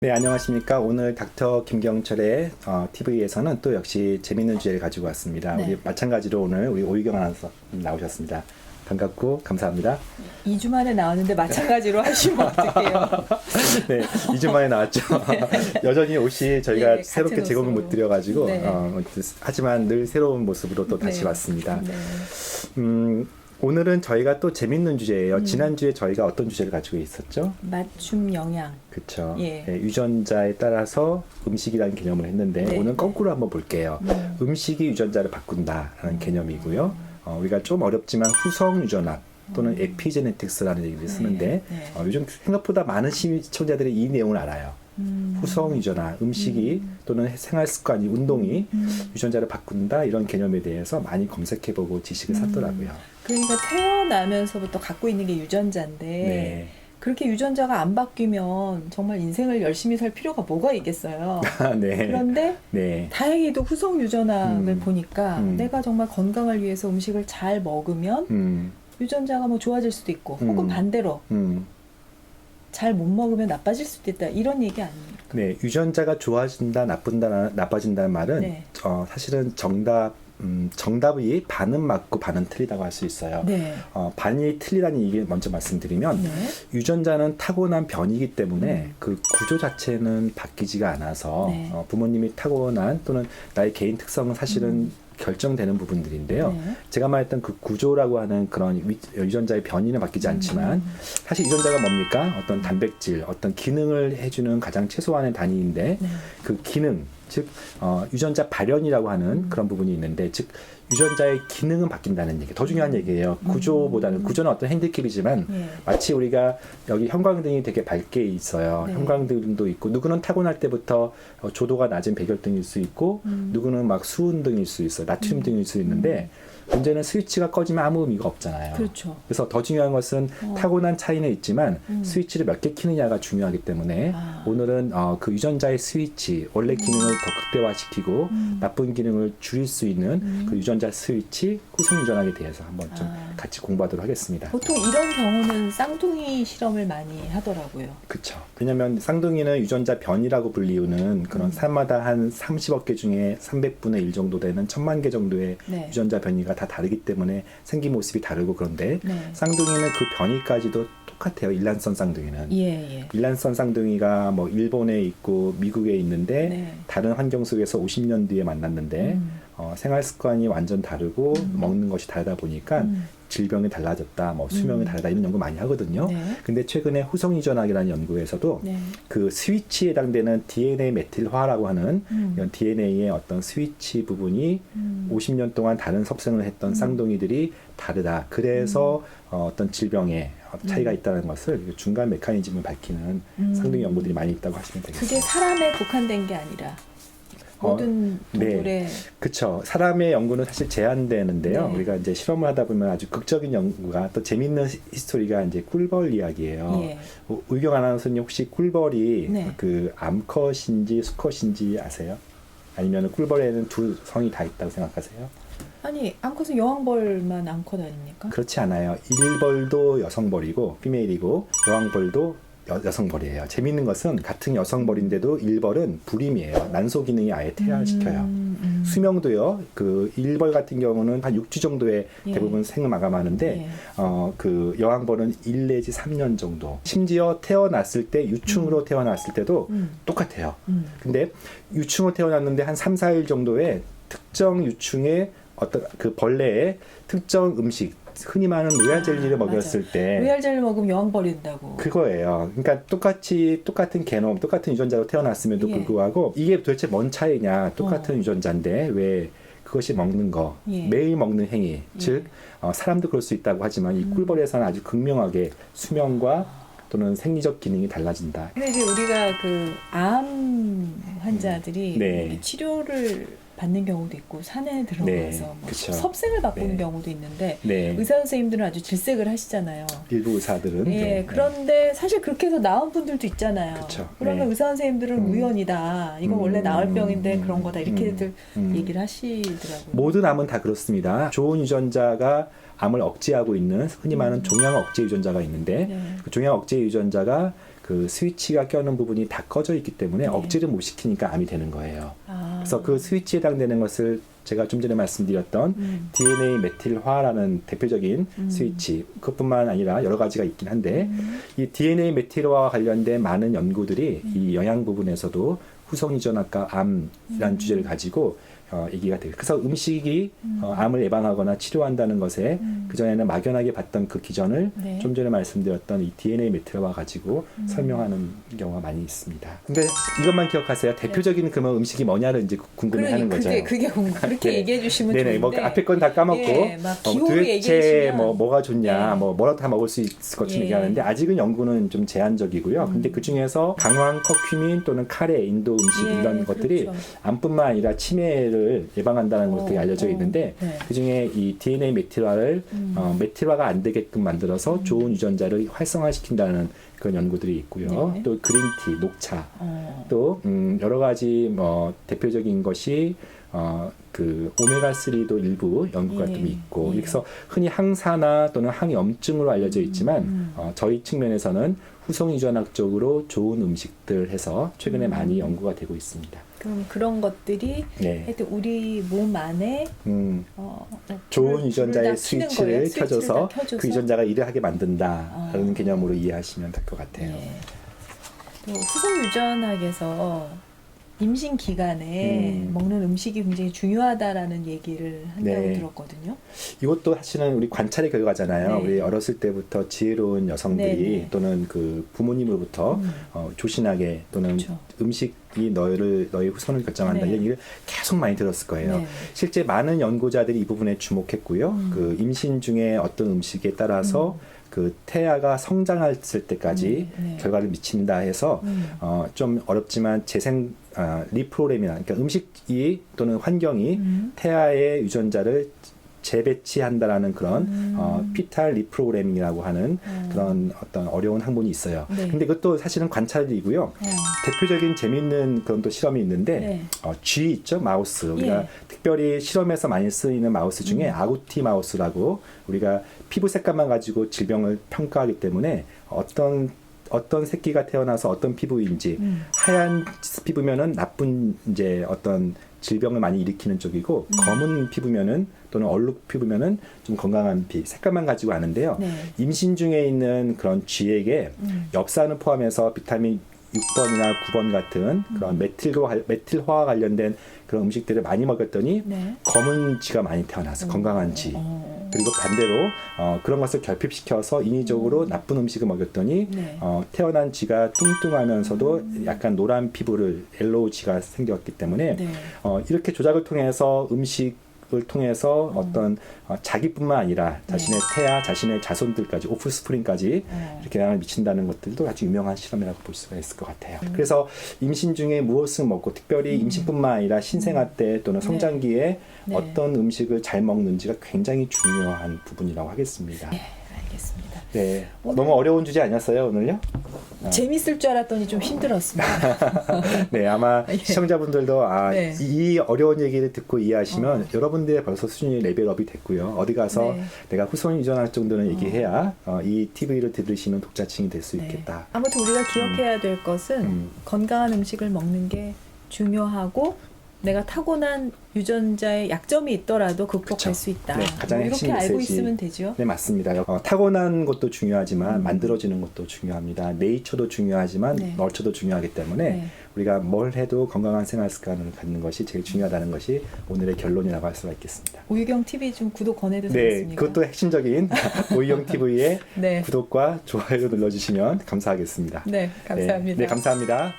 네, 안녕하십니까. 오늘 닥터 김경철의 TV에서는 또 역시 재밌는 주제를 가지고 왔습니다. 네. 우리 마찬가지로 오늘 우리 오유경 아나운서 나오셨습니다. 반갑고 감사합니다. 2주 만에 나왔는데 마찬가지로 하시면 어떡해요. 네, 2주 만에 나왔죠. 여전히 옷이 저희가 네, 새롭게 같은 제공을 옷으로. 못 드려가지고 네. 하지만 늘 새로운 모습으로 또 다시 네. 왔습니다. 네. 오늘은 저희가 또 재밌는 주제예요. 지난주에 저희가 어떤 주제를 가지고 있었죠? 맞춤 영양. 그렇죠. 예. 네, 유전자에 따라서 음식이라는 개념을 했는데 네. 오늘 거꾸로 한번 볼게요. 음식이 유전자를 바꾼다라는 개념이고요. 우리가 좀 어렵지만 후성 유전학 또는 에피제네틱스라는 얘기를 쓰는데 네. 요즘 생각보다 많은 시청자들이 이 내용을 알아요. 후성 유전학, 음식이 또는 생활 습관이, 운동이 유전자를 바꾼다 이런 개념에 대해서 많이 검색해보고 지식을 샀더라고요. 그러니까 태어나면서부터 갖고 있는 게 유전자인데 네. 그렇게 유전자가 안 바뀌면 정말 인생을 열심히 살 필요가 뭐가 있겠어요. 네. 그런데 네. 다행히도 후성 유전학을 보니까 내가 정말 건강을 위해서 음식을 잘 먹으면 유전자가 뭐 좋아질 수도 있고 혹은 반대로 잘 못 먹으면 나빠질 수도 있다. 이런 얘기 아닙니까? 네, 유전자가 좋아진다, 나빠진다는 말은 네. 사실은 정답이 반은 맞고 반은 틀리다고 할 수 있어요. 네. 반이 틀리다는 얘기 먼저 말씀드리면 네. 유전자는 타고난 변이기 때문에 그 구조 자체는 바뀌지가 않아서 네. 부모님이 타고난 또는 나의 개인 특성은 사실은 결정되는 부분들인데요. 네. 제가 말했던 그 구조라고 하는 그런 유전자의 변이는 바뀌지 않지만 사실 유전자가 뭡니까? 어떤 단백질, 어떤 기능을 해주는 가장 최소한의 단위인데 네. 그 기능, 즉 유전자 발현이라고 하는 그런 부분이 있는데 즉 유전자의 기능은 바뀐다는 얘기, 더 중요한 얘기예요. 구조보다는 구조는 어떤 핸디캡이지만 네. 마치 우리가 여기 형광등이 되게 밝게 있어요. 네. 형광등도 있고 누구는 타고날 때부터 조도가 낮은 백열등일 수 있고 누구는 막 수은등일 수 있어요. 나트륨등일 수 있는데 문제는 스위치가 꺼지면 아무 의미가 없잖아요. 그렇죠. 그래서 더 중요한 것은 타고난 차이는 있지만 스위치를 몇 개 키느냐가 중요하기 때문에 오늘은 그 유전자의 스위치, 원래 기능을 더 극대화시키고 나쁜 기능을 줄일 수 있는 그 유전자 스위치, 후성 유전학에 대해서 한번 좀 같이 공부하도록 하겠습니다. 보통 이런 경우는 쌍둥이 실험을 많이 하더라고요. 그렇죠. 왜냐하면 쌍둥이는 유전자 변이라고 불리우는 그런 사람마다 한 30억 개 중에 300분의 1 정도 되는 1000만 개 정도의 네. 유전자 변이가 다 다르기 때문에 생긴 모습이 다르고 그런데 네. 쌍둥이는 그 변이까지도 똑같아요. 일란성 쌍둥이는. 예. 일란성 쌍둥이가 뭐 일본에 있고 미국에 있는데 네. 다른 환경 속에서 50년 뒤에 만났는데 생활 습관이 완전 다르고 먹는 것이 다르다 보니까 질병이 달라졌다, 뭐 수명이 다르다 이런 연구 많이 하거든요. 네. 근데 최근에 후성 유전학이라는 연구에서도 네. 그 스위치에 해당되는 DNA 메틸화라고 하는 이런 DNA의 어떤 스위치 부분이 50년 동안 다른 섭생을 했던 쌍둥이들이 다르다. 그래서 어떤 질병에 차이가 있다는 것을 중간 메커니즘을 밝히는 쌍둥이 연구들이 많이 있다고 하시면 되겠습니다. 그게 사람에 국한된 게 아니라 모든 동물의 네. 그렇죠. 사람의 연구는 사실 제한되는데요. 네. 우리가 이제 실험을 하다 보면 아주 극적인 연구가 또 재밌는 히스토리가 이제 꿀벌 이야기예요. 예. 우경 아나운서님 혹시 꿀벌이 네. 그 암컷인지 수컷인지 아세요? 아니면 꿀벌에는 두 성이 다 있다고 생각하세요? 아니 암컷은 여왕벌만 암컷 아닙니까? 그렇지 않아요. 일벌도 여성벌이고 피메일이고 여왕벌도 여성벌이에요. 재밌는 것은 같은 여성벌인데도 일벌은 불임이에요. 난소 기능이 아예 퇴화시켜요. 수명도요. 그 일벌 같은 경우는 한 6주 정도에 예. 대부분 생을 마감하는데 예. 그 여왕벌은 1 내지 3년 정도. 심지어 태어났을 때 유충으로 태어났을 때도 똑같아요. 근데 유충으로 태어났는데 한 3, 4일 정도에 특정 유충의 어떤 그 벌레의 특정 음식, 흔히 말하는 로얄 젤리를 먹였을 때 로얄 젤리 먹으면 여왕벌이 된다고. 그거예요. 그러니까 똑같은 게놈, 똑같은 유전자로 태어났음에도 예. 불구하고 이게 도대체 뭔 차이냐? 똑같은 유전자인데 왜 그것이 먹는 거, 예. 매일 먹는 행위, 즉 사람도 그럴 수 있다고 하지만 이 꿀벌에서는 아주 극명하게 수명과 또는 생리적 기능이 달라진다. 근데 이제 우리가 그 암 환자들이 네. 치료를 받는 경우도 있고 산에 들어가서 네, 뭐 그쵸. 섭생을 바꾸는 네. 경우도 있는데 네. 의사 선생님들은 아주 질색을 하시잖아요. 일부 의사들은 예, 네. 그런데 사실 그렇게 해서 나은 분들도 있잖아요. 그쵸. 그러면 네. 의사 선생님들은 우연이다. 이건 원래 나을 병인데 그런 거다. 이렇게들 얘기를 하시더라고요. 모든 암은 다 그렇습니다. 좋은 유전자가 암을 억제하고 있는 흔히 말하는 종양 억제 유전자가 있는데 네. 그 종양 억제 유전자가 그 스위치가 껴는 부분이 다 꺼져 있기 때문에 억지로 못 시키니까 암이 되는 거예요. 그래서 그 스위치에 해당되는 것을 제가 좀 전에 말씀드렸던 DNA 메틸화라는 대표적인 스위치, 그것뿐만 아니라 여러 가지가 있긴 한데 이 DNA 메틸화와 관련된 많은 연구들이 이 영양 부분에서도 후성 유전학과 암이라는 주제를 가지고 얘기가 돼요. 그래서 음식이 암을 예방하거나 치료한다는 것에 그전에는 막연하게 봤던 그 기전을 좀 전에 말씀드렸던 이 DNA 메틸화 가지고 설명하는 경우가 많이 있습니다. 근데 이것만 기억하세요. 대표적인 그러면 음식이 뭐냐를 이제 궁금해하는 거죠. 그렇게 얘기해 주시면 네네, 좋은데 뭐 앞에 건 다 까먹고 막 기호로 도대체 얘기해주시면 뭐가 좋냐, 뭐라도 다 먹을 수 있을 것처럼 얘기하는데 아직은 연구는 좀 제한적이고요. 근데 그 중에서 강황, 커큐민 또는 카레, 인도 음식 이런 것들이 그렇죠. 암뿐만 아니라 치매를 예방한다는 것들이 알려져 있는데 그 중에 이 DNA 메틸화를 메틸화가 안 되게끔 만들어서 좋은 유전자를 활성화시킨다는 그런 연구들이 있고요. 또 그린티, 녹차, 또 여러 가지 뭐 대표적인 것이 그 오메가3도 일부 연구가 좀 있고, 그래서 흔히 항산화 또는 항염증으로 알려져 있지만 저희 측면에서는 후성 유전학적으로 좋은 음식들 해서 최근에 많이 연구가 되고 있습니다. 그럼 그런 것들이 하여튼 우리 몸 안에 좋은 유전자의 스위치를 켜줘서 그 유전자가 일을 하게 만든다라는 개념으로 이해하시면 될 것 같아요. 또 후성 유전학에서 임신 기간에 먹는 음식이 굉장히 중요하다라는 얘기를 한다고 들었거든요. 이것도 사실은 우리 관찰의 결과잖아요. 우리 어렸을 때부터 지혜로운 여성들이 또는 그 부모님으로부터 조신하게 또는 음식이 너의 후손을 결정한다 이런 얘기를 계속 많이 들었을 거예요. 실제 많은 연구자들이 이 부분에 주목했고요. 그 임신 중에 어떤 음식에 따라서 그 태아가 성장했을 때까지 결과를 미친다 해서 좀 어렵지만 리프로그램이나 그러니까 음식이 또는 환경이 태아의 유전자를 재배치한다라는 그런 피탈 리프로그래밍이라고 하는 그런 어떤 어려운 학문이 있어요. 근데 이것도 사실은 관찰이고요. 대표적인 재미있는 그런 또 실험이 있는데 쥐 있죠, 마우스. 우리가 특별히 실험에서 많이 쓰이는 마우스 중에 아구티 마우스라고 우리가 피부 색깔만 가지고 질병을 평가하기 때문에 어떤 새끼가 태어나서 어떤 피부인지 하얀 피부면은 나쁜 이제 어떤 질병을 많이 일으키는 쪽이고 검은 피부면은 또는 얼룩 피부면은 좀 건강한 피 색깔만 가지고 아는데요. 임신 중에 있는 그런 쥐에게 엽산을 포함해서 비타민 6번이나 9번 같은 그런 메틸화와 관련된 그런 음식들을 많이 먹였더니 검은 쥐가 많이 태어나서 건강한 쥐. 그리고 반대로 그런 것을 결핍시켜서 인위적으로 나쁜 음식을 먹였더니 태어난 쥐가 뚱뚱하면서도 약간 노란 피부를 옐로우 쥐가 생겼기 때문에 이렇게 조작을 통해서 음식을 통해서 어떤 자기뿐만 아니라 자신의 태아, 자신의 자손들까지 오프스프링까지 이렇게 영향을 미친다는 것들도 아주 유명한 실험이라고 볼 수가 있을 것 같아요. 그래서 임신 중에 무엇을 먹고 특별히 임신뿐만 아니라 신생아 때 또는 성장기에 어떤 음식을 잘 먹는지가 굉장히 중요한 부분이라고 하겠습니다. 알겠습니다. 네, 너무 어려운 주제 아니었어요 오늘요? 재밌을 줄 알았더니 좀 힘들었습니다. 네, 아마 시청자분들도 이 어려운 얘기를 듣고 이해하시면 여러분들의 벌써 수준이 레벨업이 됐고요. 어디 가서 내가 후손 유전할 정도는 얘기해야 이 TV를 들으시는 독자층이 될 수 있겠다. 아무튼 우리가 기억해야 될 것은 건강한 음식을 먹는 게 중요하고 내가 타고난 유전자의 약점이 있더라도 극복할 수 있다. 네, 가장 핵심 이렇게 알고 메시지. 있으면 되죠. 네, 맞습니다. 타고난 것도 중요하지만 만들어지는 것도 중요합니다. 네이처도 중요하지만 너처도 중요하기 때문에 우리가 뭘 해도 건강한 생활 습관을 갖는 것이 제일 중요하다는 것이 오늘의 결론이라고 할 수가 있겠습니다. 오유경 TV 좀 구독 권해도 네, 되겠습니까? 그것도 핵심적인 오유경 TV의 구독과 좋아요 눌러주시면 감사하겠습니다. 네, 감사합니다. 네, 감사합니다.